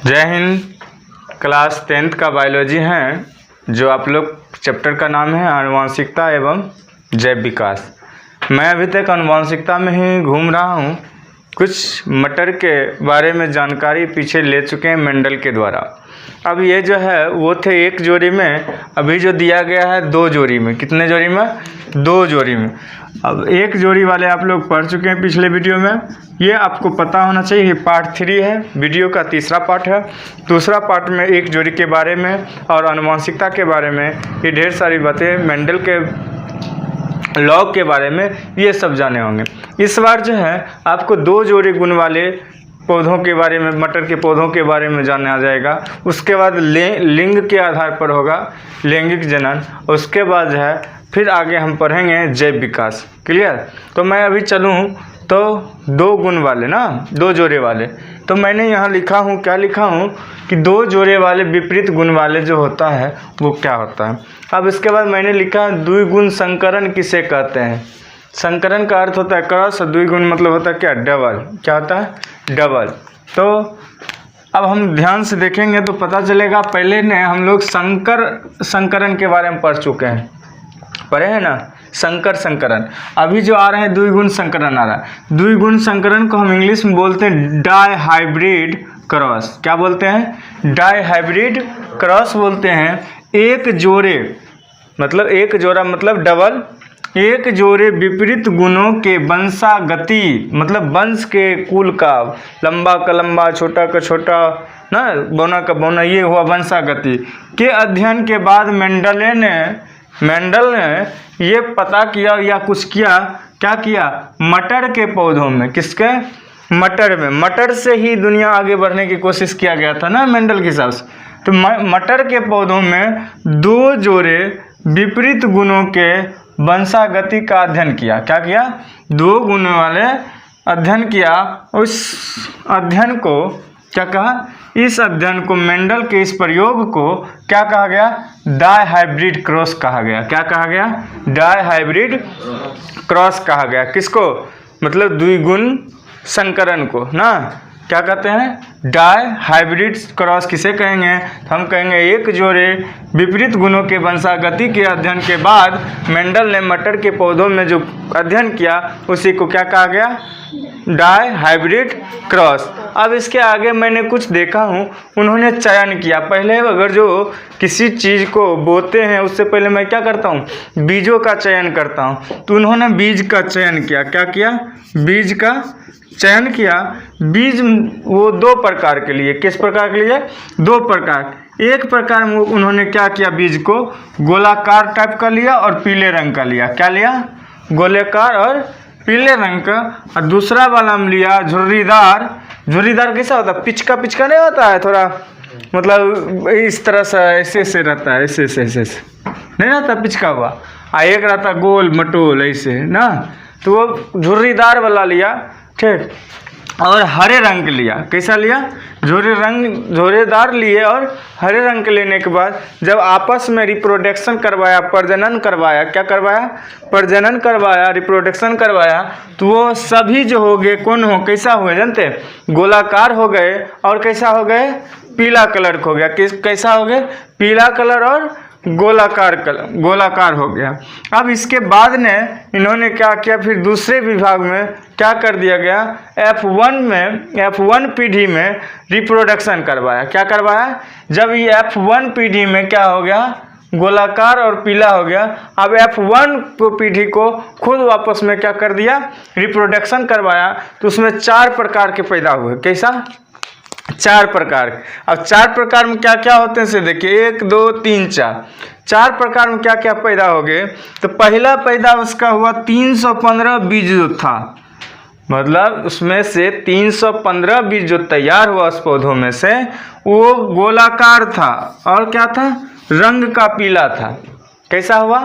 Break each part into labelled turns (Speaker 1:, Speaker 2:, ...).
Speaker 1: जय Hind. Class 10th का biology है, जो आप लोग चैप्टर का नाम है आनुवंशिकता एवं जैव विकास। मैं अभी तक आनुवंशिकता में ही घूम रहा हूँ। कुछ मटर के बारे में जानकारी पीछे ले चुके हैं मेंडल के द्वारा। अब ये जो है वो थे एक जोड़ी में, अभी जो दिया गया है 2 जोड़ी में। कितने जोड़ी में? 2 जोड़ी में। अब एक जोड़ी वाले आप लोग पढ़ चुके हैं पिछले वीडियो में। ये आपको पता होना चाहिए। ये पार्ट 3 है, वीडियो का तीसरा पार्ट है। दूसरा पार्ट में एक जोड़ी के बारे में और आनुवंशिकता के बारे में ये ढेर सारी बातें, मेंडल के लॉग के बारे में ये सब जाने होंगे। इस बार जो है आपको 2 जोड़ी गुण वाले पौधों के बारे में, मटर के पौधों के बारे में जानना आ जाएगा। उसके बाद लिंग के आधार पर होगा लैंगिक जनन। उसके बाद जो है फिर आगे हम पढ़ेंगे जैव विकास। क्लियर? तो मैं अभी चलूँ तो 2 गुण वाले ना, 2 जोड़े वाले। तो मैंने यहाँ लिखा हूँ, क्या लिखा हूँ कि 2 जोड़े वाले विपरीत गुण वाले जो होता है वो क्या होता है। अब इसके बाद मैंने लिखा द्विगुण संकरण किसे कहते हैं। संकरण का अर्थ होता है क्रॉस, और द्विगुण मतलब होता है क्या? डबल। क्या होता है? डबल। तो अब हम ध्यान से देखेंगे तो पता चलेगा। पहले ने हम लोग संकरण के बारे में पढ़ चुके हैं, पढ़े हैं ना, संकरण। अभी जो आ रहे हैं द्विगुण संकरण आ रहा है। द्विगुण संकरण को हम इंग्लिश में बोलते हैं डाई हाइब्रिड क्रॉस। क्या बोलते हैं? डाई हाइब्रिड क्रॉस बोलते हैं। एक जोड़े मतलब डबल, एक जोड़े विपरीत गुणों के वंशागति, मतलब वंश के कुल का, लंबा का लंबा, छोटा का छोटा, ना बौना का बौना, ये हुआ वंशागति के अध्ययन के बाद मेंडल ने ये पता किया या कुछ किया। क्या किया? मटर के पौधों में। किसके? मटर में। मटर से ही दुनिया आगे बढ़ने की कोशिश किया गया था ना मेंडल के हिसाब से। तो मटर के पौधों में 2 जोड़े विपरीत गुणों के वंशागति का अध्ययन किया। क्या किया? 2 गुणों वाले अध्ययन किया। उस अध्ययन को क्या कहा? इस अध्ययन को, मेंडल के इस प्रयोग को क्या कहा गया? डाई हाइब्रिड क्रॉस कहा गया। क्या कहा गया? डाई हाइब्रिड क्रॉस कहा गया। किसको? मतलब द्विगुण संकरण को ना। क्या कहते हैं? डाई हाइब्रिड क्रॉस किसे कहेंगे? हम कहेंगे एक जोड़े विपरीत गुणों के वंशागति के अध्ययन के बाद मेंडल ने मटर के पौधों में जो अध्ययन किया उसी को क्या कहा गया? Dihybrid cross. अब इसके आगे मैंने कुछ देखा हूँ, उन्होंने चयन किया। पहले अगर जो किसी चीज़ को बोते हैं उससे पहले मैं क्या करता हूँ? बीजों का चयन करता हूँ। तो उन्होंने बीज का चयन किया। क्या किया? बीज का चयन किया। बीज वो 2 प्रकार के लिए। किस प्रकार के लिए? 2 प्रकार। एक प्रकार में उन्होंने क्या किया? बीज को गोलाकार टाइप का लिया और पीले रंग का लिया। क्या लिया? गोलाकार और पीले रंग का। और दूसरा वाला हम लिया झुर्रीदार। झुर्रीदार कैसा होता है? पिचका नहीं होता है, थोड़ा मतलब इस तरह से ऐसे रहता है, ऐसे नहीं रहता पिचका हुआ। एक रहता गोल मटोल ऐसे ना। तो वो झुर्रीदार वाला लिया, ठीक। और हरे रंग लिया। कैसा लिया? झुर्रीदार लिए और हरे रंग के लेने के बाद जब आपस में रिप्रोडक्शन करवाया, प्रजनन करवाया, क्या करवाया? प्रजनन करवाया, रिप्रोडक्शन करवाया, तो वो सभी जो हो गए कौन हो, कैसा हुए जानते? गोलाकार हो गए। और कैसा हो गए? पीला कलर हो गया। कैसा हो गए? पीला कलर और गोलाकार हो गया। अब इसके बाद ने इन्होंने क्या किया? फिर दूसरे विभाग में क्या कर दिया गया? F1 पीढ़ी में रिप्रोडक्शन करवाया। क्या करवाया? जब ये F1 पीढ़ी में क्या हो गया? गोलाकार और पीला हो गया। अब F1 पीढ़ी को खुद वापस में क्या कर दिया? रिप्रोडक्शन करवाया। तो उसमें 4 प्रकार के पैदा हुए। कैसा? 4 प्रकार। अब 4 प्रकार में क्या क्या होते हैं से देखिए, 1 2 3 4। 4 प्रकार में क्या क्या पैदा हो गए? तो पहला पैदा उसका हुआ 315 बीज जो था, मतलब उसमें से 315 बीज जो तैयार हुआ उस पौधों में से, वो गोलाकार था और क्या था? रंग का पीला था। कैसा हुआ?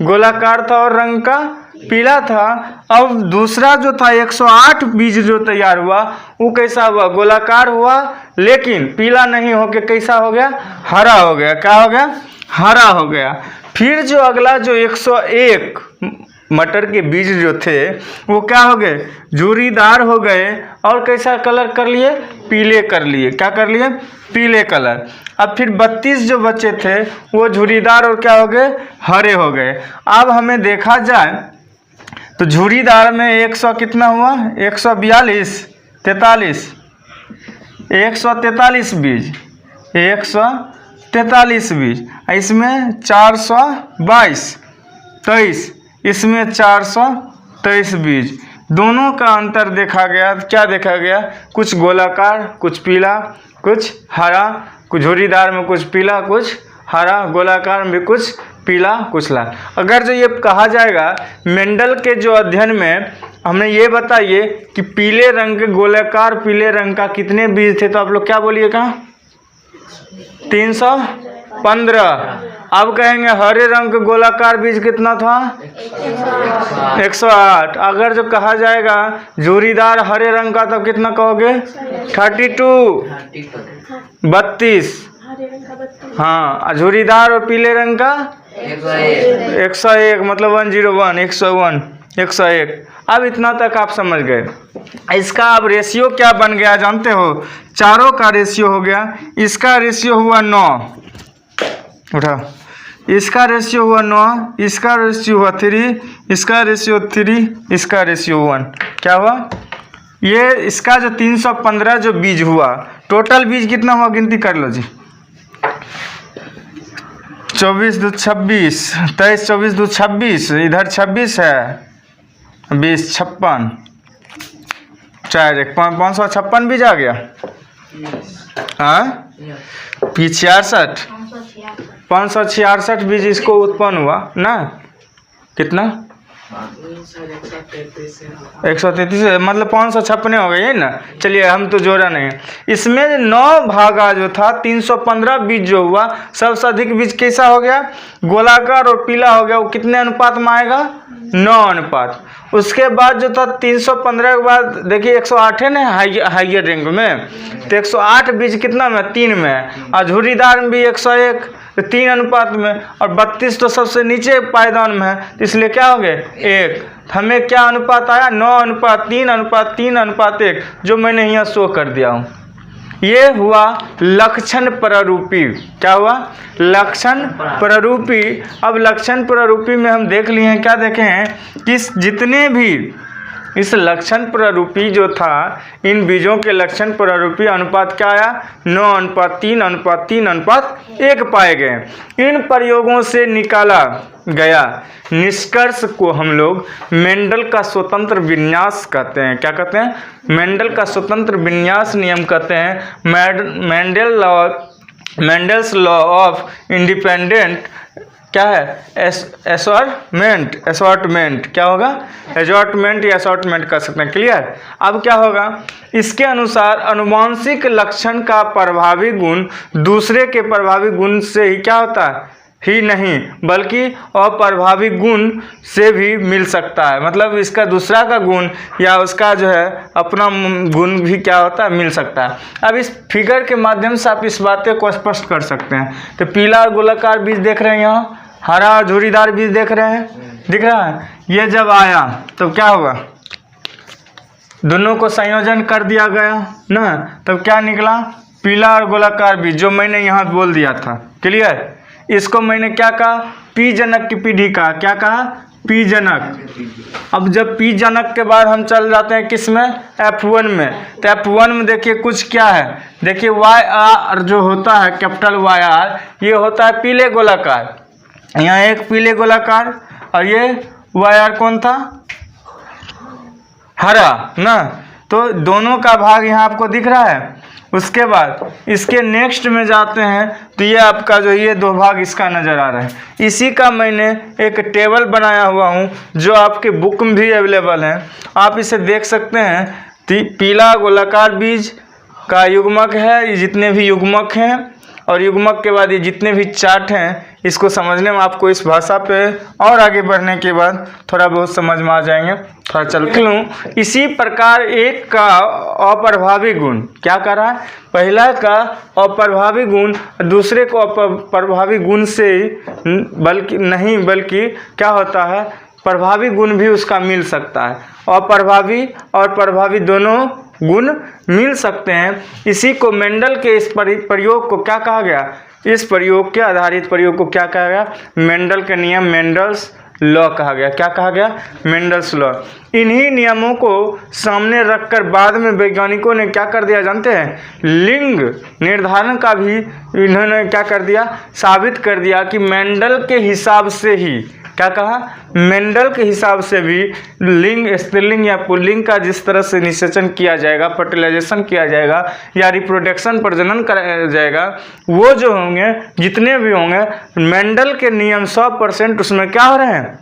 Speaker 1: गोलाकार था और रंग का पीला था। अब दूसरा जो था 108 बीज जो तैयार हुआ वो कैसा हुआ? गोलाकार हुआ, लेकिन पीला नहीं होके कैसा हो गया? हरा हो गया। क्या हो गया? हरा हो गया। फिर जो अगला जो 101 मटर के बीज जो थे वो क्या हो गए, झुर्रीदार हो गए और कैसा कलर कर लिए, पीले कर लिए। क्या कर लिए, पीले कलर। अब फिर 32 जो बचे थे वो झुर्रीदार और क्या हो गए, हरे हो गए। अब हमें देखा जाए तो झुर्रीदार में 100 कितना हुआ, 142, 43, 143 बीज, 143 बीज। इसमें 422, 23, इसमें 423 बीज। दोनों का अंतर देखा गया। क्या देखा गया, कुछ गोलाकार, कुछ पीला, कुछ हरा, कुछ झुर्रीदार में कुछ पीला, कुछ हरा, गोलाकार में कुछ पीला, कुछ लाल। अगर जो ये कहा जाएगा मेंडल के जो अध्ययन में हमने ये बताइए कि पीले रंग के गोलाकार पीले रंग का कितने बीज थे, तो आप लोग क्या बोलिएगा, 315। अब कहेंगे हरे रंग के गोलाकार बीज कितना था, 108। अगर जो कहा जाएगा झुर्रीदार हरे रंग का, तब कितना कहोगे, 32, 32। हाँ, झुर्रीदार और पीले रंग का 101, मतलब 101, 101, 101। अब इतना तक आप समझ गए। इसका अब रेशियो क्या बन गया जानते हो, चारों का रेशियो हो गया। इसका रेशियो हुआ 9, उठा, इसका रेशियो हुआ 9, इसका रेशियो हुआ 3, इसका रेशियो 3, इसका रेशियो 1। क्या हुआ, ये इसका जो 315 जो बीज हुआ, टोटल बीज कितना हुआ, गिनती कर लो जी। 24 2 26, 23 24 2 26, इधर 26 है, 20 56, 4 1 556 बीज आ गया। हाँ, 66, 566 बीज इसको उत्पन्न हुआ ना, कितना, 133, मतलब 556 हो गए ना। चलिए, हम तो जोड़ा नहीं। इसमें 9 भागा जो था, 315 बीज जो हुआ, सबसे अधिक बीज कैसा हो गया, गोलाकार और पीला हो गया। वो कितने अनुपात में आएगा, 9 अनुपात। उसके बाद जो था 315 के बाद देखिए 108 है ना, हाइयर रैंक में, तो 108 बीज कितना में, 3 में। और झुर्रीदार में भी 101, तो 3 अनुपात में। और 32 तो सबसे नीचे पायदान में है, तो इसलिए क्या हो गए, 1। हमें क्या अनुपात आया, 9 अनुपात 3 अनुपात 3 अनुपात 1, जो मैंने यहाँ शो कर दिया हूँ। ये हुआ लक्षण प्रारूपी। क्या हुआ, लक्षण प्रारूपी। अब लक्षण प्रारूपी में हम देख लिए हैं, क्या देखे हैं कि जितने भी इस लक्षण प्रारूपी जो था, इन बीजों के लक्षण प्रारूपी अनुपात क्या आया, 9 अनुपात 3 अनुपात 3 अनुपात 1 पाए गए। इन प्रयोगों से निकाला गया निष्कर्ष को हम लोग मेंडल का स्वतंत्र विन्यास कहते हैं। क्या कहते हैं, मेंडल का स्वतंत्र विन्यास नियम कहते हैं। मेंडल्स लॉ ऑफ इंडिपेंडेंट क्या है, असॉर्टमेंट क्या होगा, असॉर्टमेंट या असॉर्टमेंट कर सकते हैं। क्लियर। अब क्या होगा, इसके अनुसार अनुवांशिक लक्षण का प्रभावी गुण दूसरे के प्रभावी गुण से ही क्या होता है, ही नहीं बल्कि अप्रभावी गुण से भी मिल सकता है। मतलब इसका दूसरा का गुण या उसका जो है अपना गुण भी क्या होता है, मिल सकता है। अब इस फिगर के माध्यम से आप इस बातें को स्पष्ट कर सकते हैं। तो पीला और गोलाकार बीज देख रहे हैं, यहाँ हरा झुर्रीदार बीज देख रहे हैं, दिख रहा है। ये जब आया तो क्या हुआ, दोनों को संयोजन कर दिया गया ना, तब क्या निकला, पीला और गोलाकार बीज, जो मैंने यहाँ बोल दिया था। क्लियर। इसको मैंने क्या कहा, पी जनक की पीढ़ी कहा। क्या कहा, पी जनक। अब जब पी जनक के बाद हम चल जाते हैं किस में, F1 में। तो F1 में देखिए कुछ क्या है, देखिए YR जो होता है, कैपिटल YR, ये होता है पीले गोलाकार। यहाँ एक पीले गोलाकार, और ये YR कौन था, हरा ना। तो दोनों का भाग यहाँ आपको दिख रहा है। उसके बाद इसके नेक्स्ट में जाते हैं तो ये आपका जो ये 2 भाग इसका नज़र आ रहा है। इसी का मैंने एक टेबल बनाया हुआ हूँ, जो आपके बुक में भी अवेलेबल है, आप इसे देख सकते हैं। पीला गोलाकार बीज का युग्मक है, ये जितने भी युग्मक हैं, और युग्मक के बाद ये जितने भी चार्ट हैं, इसको समझने में आपको इस भाषा पे और आगे बढ़ने के बाद थोड़ा बहुत समझ में आ जाएंगे। थोड़ा चल लूँ। इसी प्रकार एक का अप्रभावी गुण क्या कर रहा है, पहला का अप्रभावी गुण दूसरे को अप्रभावी गुण से बल्कि क्या होता है, प्रभावी गुण भी उसका मिल सकता है। अप्रभावी और प्रभावी दोनों गुण मिल सकते हैं। इसी को मेंडल के इस प्रयोग को क्या कहा गया? इस प्रयोग के आधारित प्रयोग को क्या कहा गया? मेंडल के नियम, मेंडल्स लॉ कहा गया। क्या कहा गया? Mendel's law. इन्हीं नियमों को सामने रखकर बाद में वैज्ञानिकों ने क्या कर दिया जानते हैं? लिंग निर्धारण का भी इन्होंने क्या कर दिया? साबित कर दिया कि मेंडल के हिसाब से ही, क्या कहा? मेंडल के हिसाब से भी लिंग, स्त्रीलिंग या पुल्लिंग का जिस तरह से निषेचन किया जाएगा, फर्टिलाइजेशन किया जाएगा या रिप्रोडक्शन प्रजनन कराया जाएगा, वो जो होंगे, जितने भी होंगे, मेंडल के नियम 100% उसमें क्या हो रहे हैं?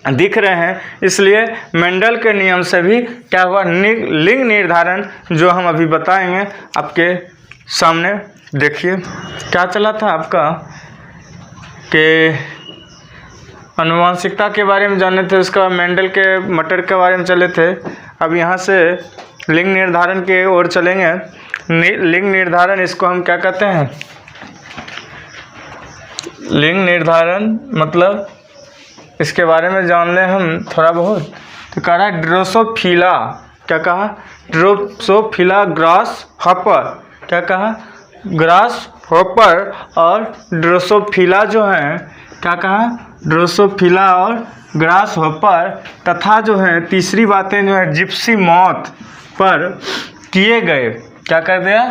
Speaker 1: दिख रहे हैं। इसलिए मेंडल के नियम से भी क्या हुआ? लिंग निर्धारण जो हम अभी बताएंगे आपके सामने। देखिए क्या चला था आपका कि आनुवंशिकता के बारे में जाने थे, उसका मेंडल के मटर के बारे में चले थे। अब यहाँ से लिंग निर्धारण के ओर चलेंगे। लिंग निर्धारण, इसको हम क्या कहते हैं? लिंग निर्धारण मतलब इसके बारे में जान लें हम थोड़ा बहुत। तो कह रहा है ड्रोसोफिला, क्या कहा? ड्रोसोफिला ग्रास हॉपर, क्या कहा? ग्रास हॉपर और ड्रोसोफिला जो है, क्या कहा? ड्रोसोफिला और ग्रास हॉपर तथा जो है तीसरी बातें जो है जिप्सी मॉथ पर किए गए, क्या कर दिया?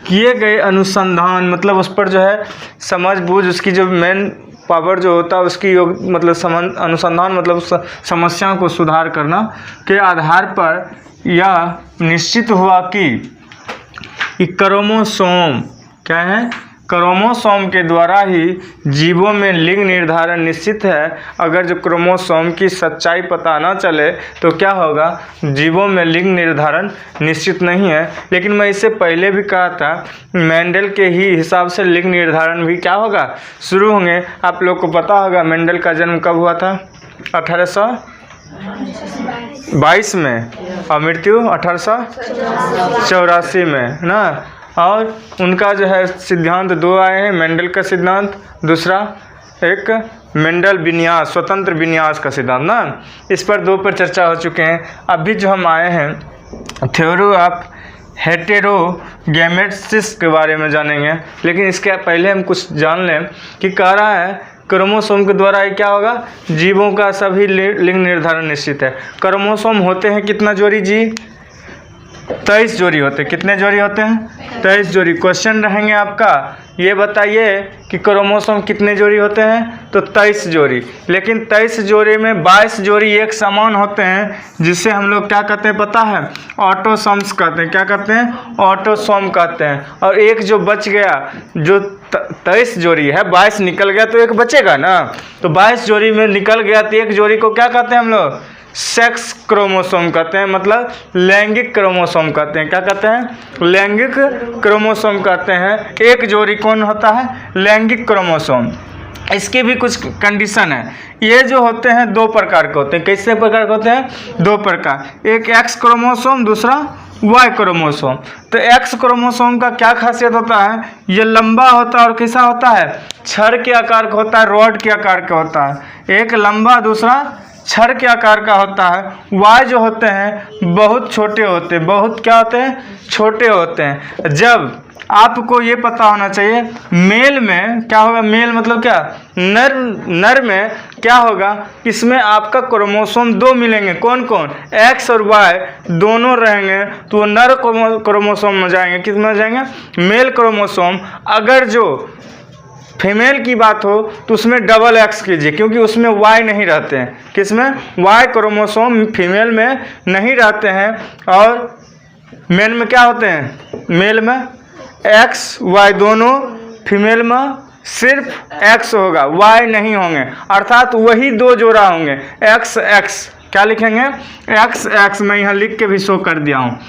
Speaker 1: किए गए अनुसंधान, मतलब उस पर जो है समझ बूझ, उसकी जो मेन पावर जो होता है उसकी योग, मतलब अनुसंधान मतलब समस्याओं को सुधार करना के आधार पर यह निश्चित हुआ कि क्रोमोसोम, क्या है? क्रोमोसोम के द्वारा ही जीवों में लिंग निर्धारण निश्चित है। अगर जो क्रोमोसोम की सच्चाई पता ना चले तो क्या होगा? जीवों में लिंग निर्धारण निश्चित नहीं है। लेकिन मैं इससे पहले भी कहा था, मेंडल के ही हिसाब से लिंग निर्धारण भी क्या होगा? शुरू होंगे। आप लोग को पता होगा मेंडल का जन्म कब हुआ था? 1822 में और मृत्यु 1884 में ना। और उनका जो है सिद्धांत 2 आए हैं, मेंडल का सिद्धांत, दूसरा एक मेंडल विन्यास, स्वतंत्र विन्यास का सिद्धांत ना। इस पर 2 पर चर्चा हो चुके हैं। अभी जो हम आए हैं थ्योरी ऑफ हेटेरोगैमेट्सिस के बारे में जानेंगे। लेकिन इसके पहले हम कुछ जान लें कि कह रहा है क्रोमोसोम के द्वारा ही क्या होगा? जीवों का सभी लिंग निर्धारण निश्चित है। क्रोमोसोम होते हैं कितना जोड़ी जी? 23 जोड़ी होते हैं। कितने जोड़ी होते हैं? 23 जोड़ी। क्वेश्चन रहेंगे आपका, ये बताइए कि क्रोमोसोम कितने जोड़ी होते हैं? तो 23 जोड़ी। लेकिन 23 जोड़ी में 22 जोड़ी एक समान होते हैं, जिसे हम लोग क्या कहते हैं पता है? ऑटोसोम्स कहते हैं। क्या कहते हैं? ऑटोसोम कहते हैं। और एक जो बच गया, जो 23 जोड़ी है, 22 निकल गया तो एक बचेगा ना। तो 22 जोड़ी में निकल गया तो एक जोड़ी को क्या कहते हैं हम लोग? सेक्स क्रोमोसोम कहते हैं, मतलब लैंगिक क्रोमोसोम कहते हैं। क्या कहते हैं? लैंगिक क्रोमोसोम कहते हैं। एक जोड़ी कौन होता है? लैंगिक क्रोमोसोम। इसके भी कुछ कंडीशन है। ये जो होते हैं 2 प्रकार के होते हैं। कैसे प्रकार के होते हैं? 2 प्रकार। एक एक्स क्रोमोसोम, दूसरा वाई क्रोमोसोम। तो एक्स क्रोमोसोम का क्या खासियत होता है? ये लंबा होता है और कैसा होता है? छड़ के आकार का होता है, रॉड के आकार का होता है। एक लंबा, दूसरा छड़ के आकार का होता है। वाई जो होते हैं बहुत छोटे होते हैं। बहुत क्या होते हैं? छोटे होते हैं। जब आपको ये पता होना चाहिए मेल में क्या होगा? मेल मतलब क्या? नर में क्या होगा? इसमें आपका क्रोमोसोम 2 मिलेंगे। कौन कौन? एक्स और वाई दोनों रहेंगे तो वो नर क्रोमोसोम में जाएंगे। किस में जाएंगे? Male chromosome. अगर जो फीमेल की बात हो तो उसमें डबल एक्स कीजिए, क्योंकि उसमें वाई नहीं रहते हैं। किसमें? वाई क्रोमोसोम फीमेल में नहीं रहते हैं। और मेल में क्या होते हैं? मेल में एक्स वाई दोनों, फीमेल में सिर्फ एक्स होगा, वाई नहीं होंगे। अर्थात वही 2 जोड़ा होंगे, एक्स एक्स। क्या लिखेंगे? X x. मैं यहाँ लिख के भी शो कर दिया हूँ।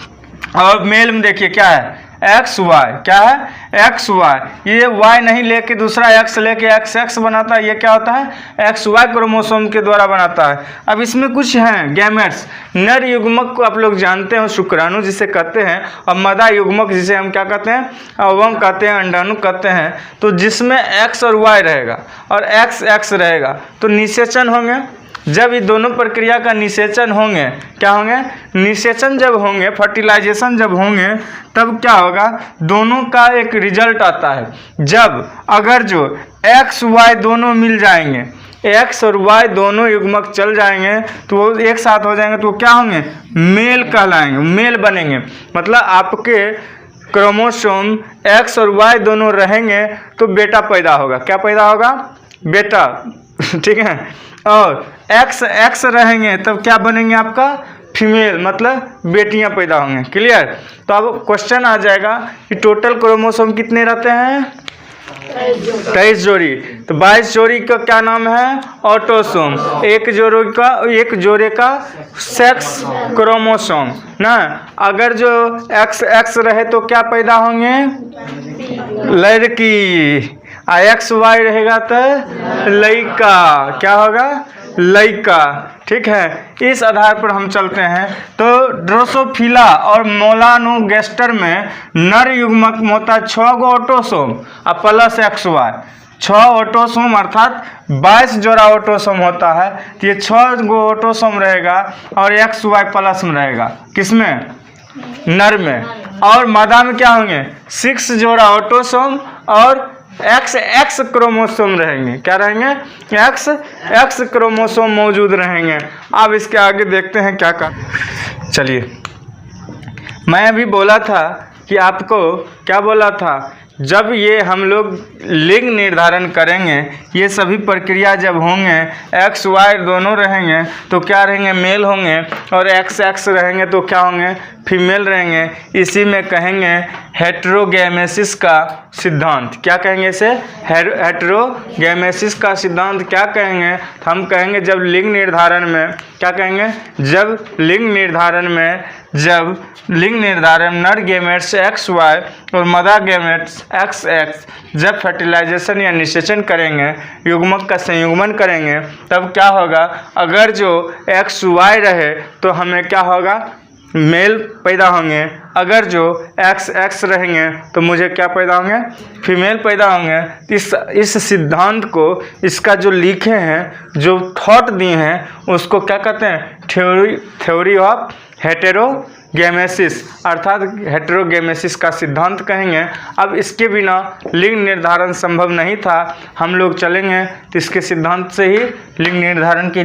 Speaker 1: और मेल में देखिए क्या है? X Y. क्या है? X Y. ये वाई नहीं लेके दूसरा एक्स लेके एक्स एक्स बनाता है। ये क्या होता है? एक्स वाई क्रोमोसोम के द्वारा बनाता है। अब इसमें कुछ हैं गैमेट्स। नर युग्मक को आप लोग जानते हो, शुक्राणु जिसे कहते हैं, और मादा युग्मक जिसे हम क्या कहते हैं? ओवम कहते हैं, अंडाणु कहते हैं। तो जिसमें एक्स और वाई रहेगा और एक्स एक्स रहेगा तो निषेचन होंगे। जब ये दोनों प्रक्रिया का निषेचन होंगे, क्या होंगे, निषेचन जब होंगे, फर्टिलाइजेशन जब होंगे, तब क्या होगा, दोनों का एक रिजल्ट आता है। जब अगर जो एक्स वाई दोनों मिल जाएंगे, एक्स और वाई दोनों युग्मक चल जाएंगे तो वो एक साथ हो जाएंगे, तो क्या होंगे, मेल कहलाएंगे, मेल बनेंगे। मतलब आपके क्रोमोसोम एक्स और वाई दोनों रहेंगे तो बेटा पैदा होगा। क्या पैदा होगा, बेटा। ठीक है। और एक्स रहेंगे तब क्या बनेंगे, आपका फीमेल, मतलब बेटियां पैदा होंगे। क्लियर। तो अब क्वेश्चन आ जाएगा कि टोटल क्रोमोसोम कितने रहते हैं, 23 जोड़ी। तो 22 जोड़ी का क्या नाम है, ऑटोसोम। एक जोड़े का सेक्स क्रोमोसोम ना। अगर जो एक्स रहे तो क्या पैदा होंगे, लड़की। एक्स वाई रहेगा तो लड़का, क्या होगा, लड़का। ठीक है। इस आधार पर हम चलते हैं। तो ड्रोसोफिला और मोलानोगेस्टर में नर युग्मक होता है 6 गो ऑटोसोम और प्लस एक्स वाई। 6 ऑटोसोम अर्थात 22 जोड़ा ऑटोसोम होता है। तो ये 6 गो ऑटोसोम रहेगा और एक्स वाई प्लस में रहेगा, किसमें, नर में। और मादा में क्या होंगे, 6 जोड़ा ऑटोसोम और एक्स क्रोमोसोम रहेंगे। क्या रहेंगे, एक्स क्रोमोसोम मौजूद रहेंगे। अब इसके आगे देखते हैं क्या कर। चलिए, मैं अभी बोला था कि आपको, क्या बोला था, जब ये हम लोग लिंग निर्धारण करेंगे, ये सभी प्रक्रिया जब होंगे, एक्स वाई दोनों रहेंगे तो क्या रहेंगे, मेल होंगे। और एक्स रहेंगे तो क्या होंगे, फीमेल रहेंगे। इसी में कहेंगे हेटेरोगेमेसिस का सिद्धांत। क्या कहेंगे इसे, हेटेरोगेमेसिस का सिद्धांत। क्या कहेंगे, हम कहेंगे जब लिंग निर्धारण में, क्या कहेंगे, जब लिंग निर्धारण नर गैमेट्स एक्स वाई और मादा गैमेट्स एक्स जब फर्टिलाइजेशन या निषेचन करेंगे, युग्मक का संयुग्मन करेंगे, तब क्या होगा, अगर जो एक्स वाई रहे तो हमें क्या होगा, मेल पैदा होंगे। अगर जो एक्स रहेंगे तो मुझे क्या पैदा होंगे, फीमेल पैदा होंगे। इस सिद्धांत को, इसका जो लिखे हैं, जो थॉट दिए हैं, उसको क्या कहते हैं, थ्योरी ऑफ हेटेरोगेमेसिस, अर्थात हेटेरोगेमेसिस का सिद्धांत कहेंगे। अब इसके बिना लिंग निर्धारण संभव नहीं था। हम लोग चलेंगे तो इसके सिद्धांत से ही लिंग निर्धारण के लिए